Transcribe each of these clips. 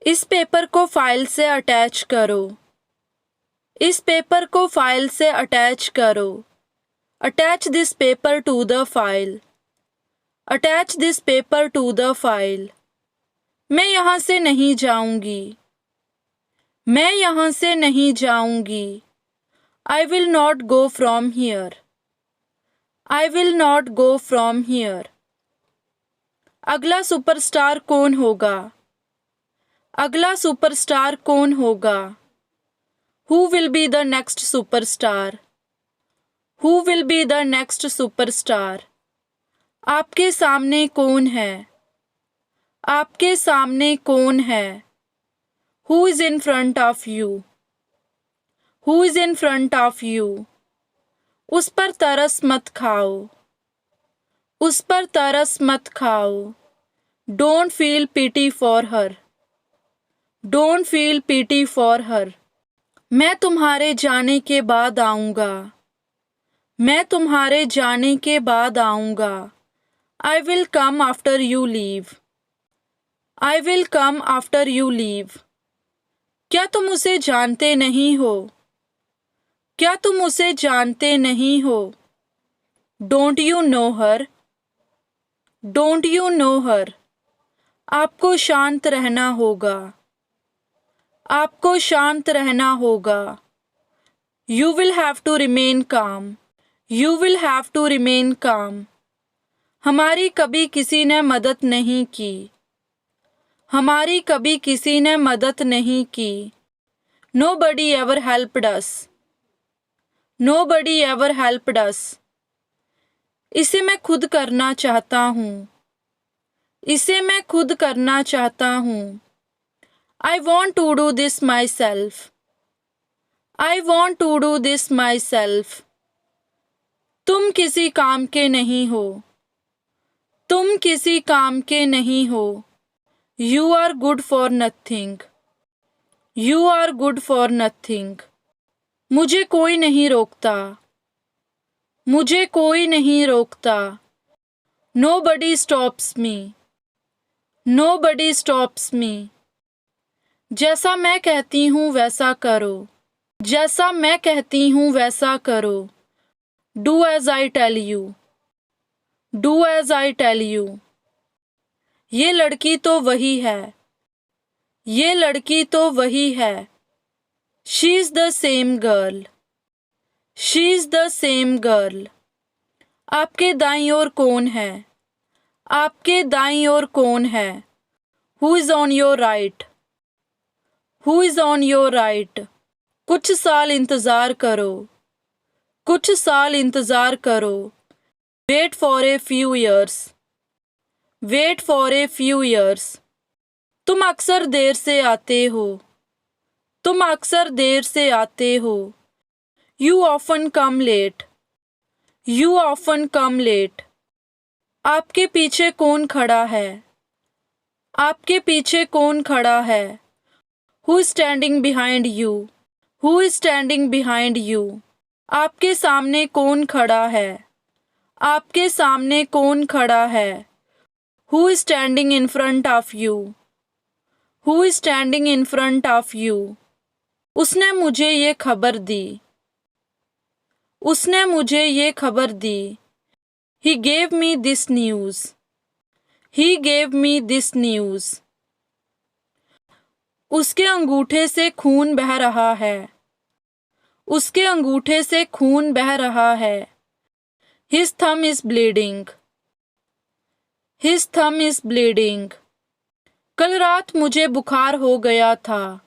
इस पेपर को फाइल से अटैच करो। इस पेपर को फाइल से अटैच करो। Attach this paper two the file. Attach this paper two the file. मैं यहाँ से नहीं जाऊंगी। मैं यहाँ से नहीं जाऊंगी। I will not go from here. I will not go from here. अगला सुपरस्टार कौन होगा? अगला सुपरस्टार कौन होगा? Who will be the next superstar? Who will be the next superstar? आपके सामने कौन है? आपके सामने कौन है? Who is in front of you? Who is in front of you? उस पर तरस मत खाओ। उस पर तरस मत खाओ। Don't feel pity for her. Don't feel pity for her. मैं तुम्हारे जाने के बाद आऊँगा। मैं तुम्हारे जाने के बाद आऊँगा। I will come after you leave. I will come after you leave. क्या तुम उसे जानते नहीं हो? क्या तुम उसे जानते नहीं हो? Don't you know her? Don't you know her? आपको शांत रहना होगा। आपको शांत रहना होगा। You will have to remain calm. You will have to remain calm. हमारी कभी किसी ने मदद नहीं की। हमारी कभी किसी ने मदद नहीं की। Nobody ever helped us. Nobody ever helped us. इसे मैं खुद करना चाहता हूँ। इसे मैं खुद करना चाहता हूँ। I want to do this myself. I want to do this myself. तुम किसी काम के नहीं हो। तुम किसी काम के नहीं हो। You are good for nothing. You are good for nothing. मुझे कोई नहीं रोकता। मुझे कोई नहीं रोकता। Nobody stops me. Nobody stops me. जैसा मैं कहती हूँ वैसा करो। जैसा मैं कहती हूँ वैसा करो। Do as I tell you. Do as I tell you. ये लड़की तो वही है। ये लड़की तो वही है। She is the same girl. She is the same girl. आपके दाईं ओर कौन है? आपके दाईं ओर कौन है? Who is on your right? Who is on your right? कुछ साल इंतज़ार करो। कुछ साल इंतज़ार करो। Wait for a few years. Wait for a few years. तुम अक्सर देर से आते हो। तुम अक्सर देर से आते हो। You often come late. You often come late. आपके पीछे कौन खड़ा है? आपके पीछे कौन खड़ा है? Who is standing behind you? Who is standing behind you? आपके सामने कौन खड़ा है? आपके सामने कौन खड़ा है? Who is standing in front of you? Who is standing in front of you? उसने मुझे ये खबर दी। उसने मुझे ये खबर दी। He gave me this news. He gave me this news. उसके अंगूठे से खून बह रहा है। उसके अंगूठे से खून बह रहा है। His thumb is bleeding. His thumb is bleeding. कल रात मुझे बुखार हो गया था।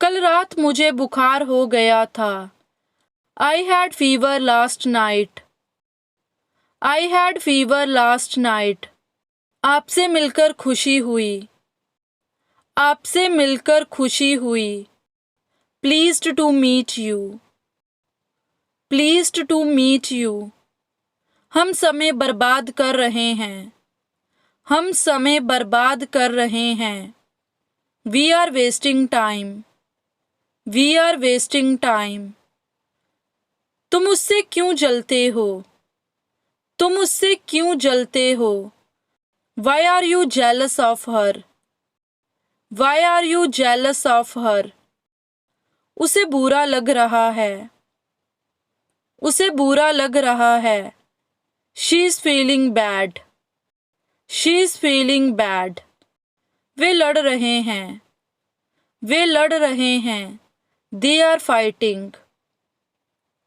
कल रात मुझे बुखार हो गया था। I had fever last night. I had fever last night. आपसे मिलकर खुशी हुई। आपसे मिलकर खुशी हुई। Pleased to meet you. Pleased to meet you. हम समय बर्बाद कर रहे हैं। हम समय बर्बाद कर रहे हैं। We are wasting time. We are wasting time. तुम उससे क्यों जलते हो? तुम उससे क्यों जलते हो? Why are you jealous of her? Why are you jealous of her? उसे बुरा लग रहा है। उसे बुरा लग रहा है। She is feeling bad. She is feeling bad. वे लड़ रहे हैं। वे लड़ रहे हैं। They are fighting.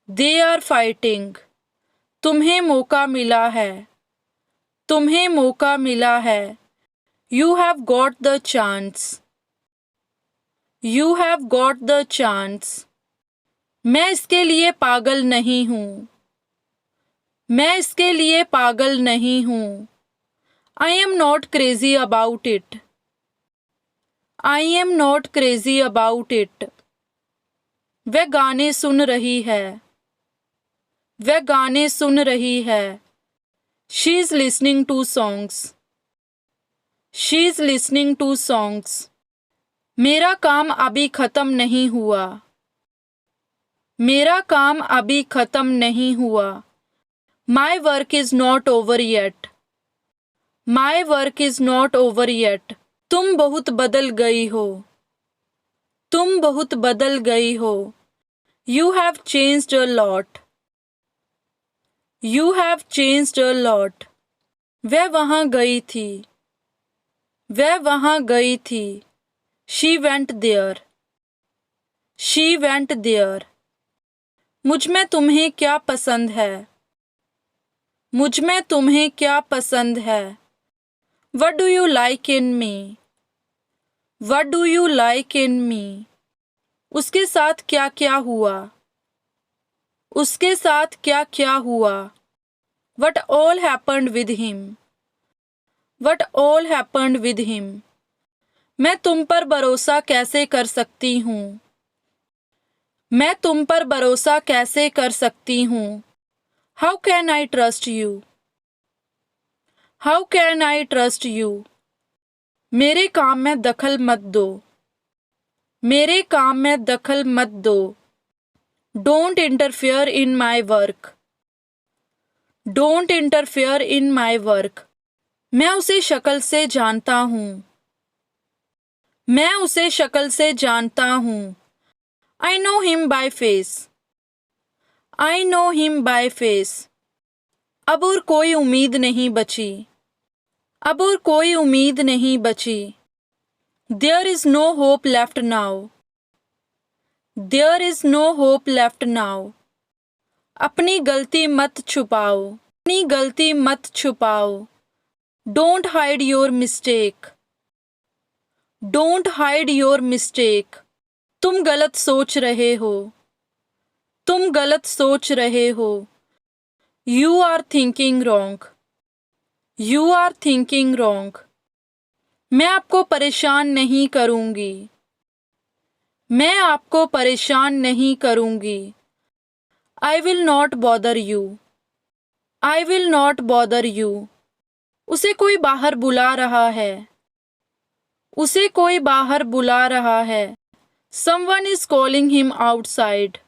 They are fighting. तुम्हें मौका मिला है। तुम्हें मौका मिला है। You have got the chance. You have got the chance. मैं इसके लिए पागल नहीं हूँ। मैं इसके लिए पागल नहीं हूँ। I am not crazy about it. I am not crazy about it. वह गाने सुन रही है। वह गाने सुन रही है। She is listening to songs. She is listening to songs. मेरा काम अभी खत्म नहीं हुआ। मेरा काम अभी खत्म नहीं हुआ। My work is not over yet. My work is not over yet. तुम बहुत बदल गई हो। तुम बहुत बदल गई हो। You have changed a lot. You have changed a lot. वह वहाँ गई थी। वह वहाँ गई थी। She went there. She went there. मुझ में तुम्हें क्या पसंद है? मुझ में तुम्हें क्या पसंद है? What do you like in me? What do you like in me? उसके साथ क्या क्या हुआ? उसके साथ क्या क्या हुआ? What all happened with him? What all happened with him? मैं तुम पर भरोसा कैसे कर सकती हूँ? मैं तुम पर भरोसा कैसे कर सकती हूँ? How can I trust you? How can I trust you? मेरे काम में दखल मत दो। मेरे काम में दखल मत दो। Don't interfere in my work. Don't interfere in my work. मैं उसे शक्ल से जानता हूँ। मैं उसे शक्ल से जानता हूँ। I know him by face. I know him by face. अब और कोई उम्मीद नहीं बची। अब और कोई उम्मीद नहीं बची। There is no hope left now. There is no hope left now. अपनी गलती मत छुपाओ। अपनी गलती मत छुपाओ। Don't hide your mistake. Don't hide your mistake. तुम गलत सोच रहे हो। तुम गलत सोच रहे हो। You are thinking wrong. You are thinking wrong. मैं आपको परेशान नहीं करूंगी। मैं आपको परेशान नहीं करूंगी। I will not bother you. I will not bother you. उसे कोई बाहर बुला रहा है। उसे कोई बाहर बुला रहा है। Someone is calling him outside.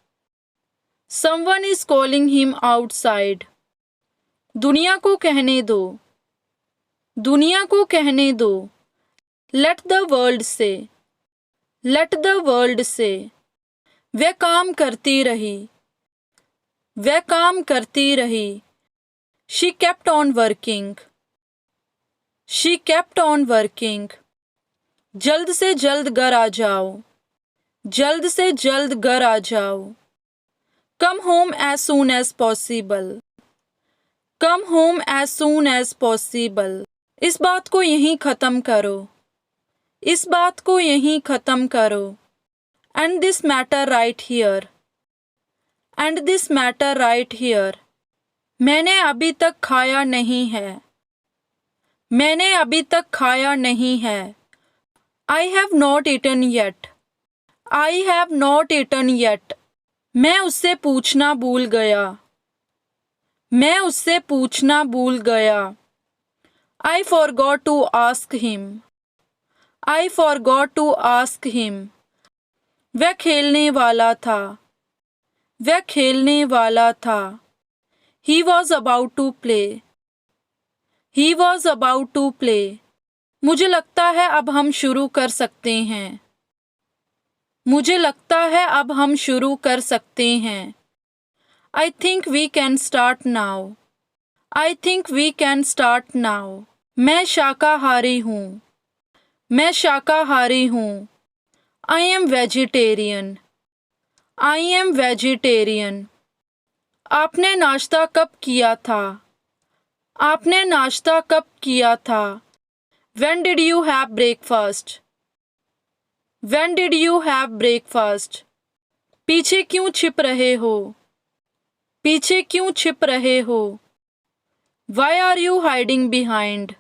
Someone is calling him outside. दुनिया को कहने दो। दुनिया को कहने दो। Let the world say. Let the world say. वह काम करती रही। वह काम करती रही। She kept on working. She kept on working. जल्द से जल्द घर आ जाओ। जल्द से जल्द घर आ जाओ। Come home as soon as possible. Come home as soon as possible. इस बात को यहीं ख़त्म करो। इस बात को यहीं ख़त्म करो। And this matter right here. And this matter right here. मैंने अभी तक खाया नहीं है। मैंने अभी तक खाया नहीं है। I have not eaten yet. I have not eaten yet. मैं उससे पूछना भूल गया। मैं उससे पूछना भूल गया। I forgot to ask him. I forgot to ask him. वह खेलने वाला था। वह खेलने वाला था। He was about to play. He was about to play. मुझे लगता है अब हम शुरू कर सकते हैं। मुझे लगता है अब हम शुरू कर सकते हैं। I think we can start now. I think we can start now. मैं शाकाहारी हूँ। मैं शाकाहारी हूँ। I am vegetarian. I am vegetarian. आपने नाश्ता कब किया था? आपने नाश्ता कब किया था? When did you have breakfast? When did you have breakfast? पीछे क्यों छिप रहे हो? पीछे क्यों छिप रहे हो? Why are you hiding behind?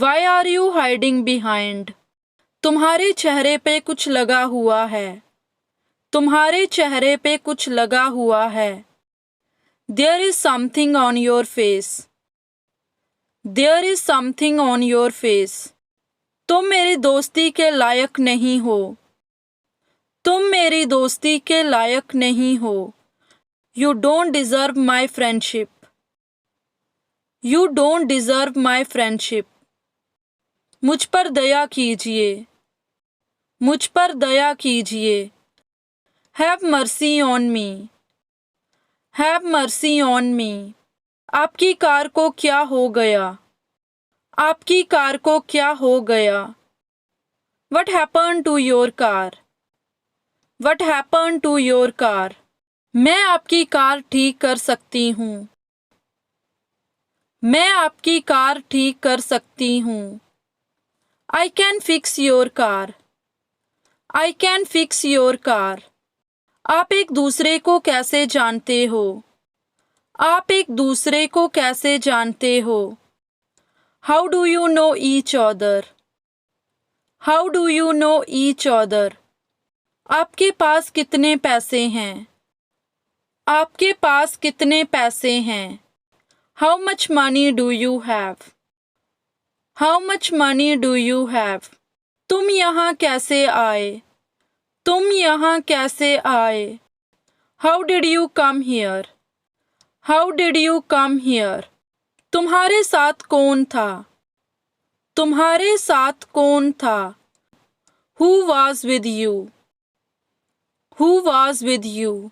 Why are you hiding behind? तुम्हारे चेहरे पे कुछ लगा हुआ है। तुम्हारे चेहरे पे कुछ लगा हुआ है। There is something on your face. There is something on your face. तुम मेरी दोस्ती के लायक नहीं हो। तुम मेरी दोस्ती के लायक नहीं हो। You don't deserve my friendship. You don't deserve my friendship. मुझ पर दया कीजिए। मुझ पर दया कीजिए। Have mercy on me. Have mercy on me. आपकी कार को क्या हो गया? आपकी कार को क्या हो गया? What happened to your car? What happened to your car? मैं आपकी कार ठीक कर सकती हूँ। मैं आपकी कार ठीक कर सकती हूँ। I can fix your car. I can fix your car. आप एक दूसरे को कैसे जानते हो? आप एक दूसरे को कैसे जानते हो? How do you know each other? How do you know each other? आपके पास कितने पैसे हैं? आपके पास कितने पैसे हैं? How much money do you have? How much money do you have? तुम यहाँ कैसे आए? तुम यहाँ कैसे आए? How did you come here? How did you come here? तुम्हारे साथ कौन था? तुम्हारे साथ कौन था? Who was with you? Who was with you?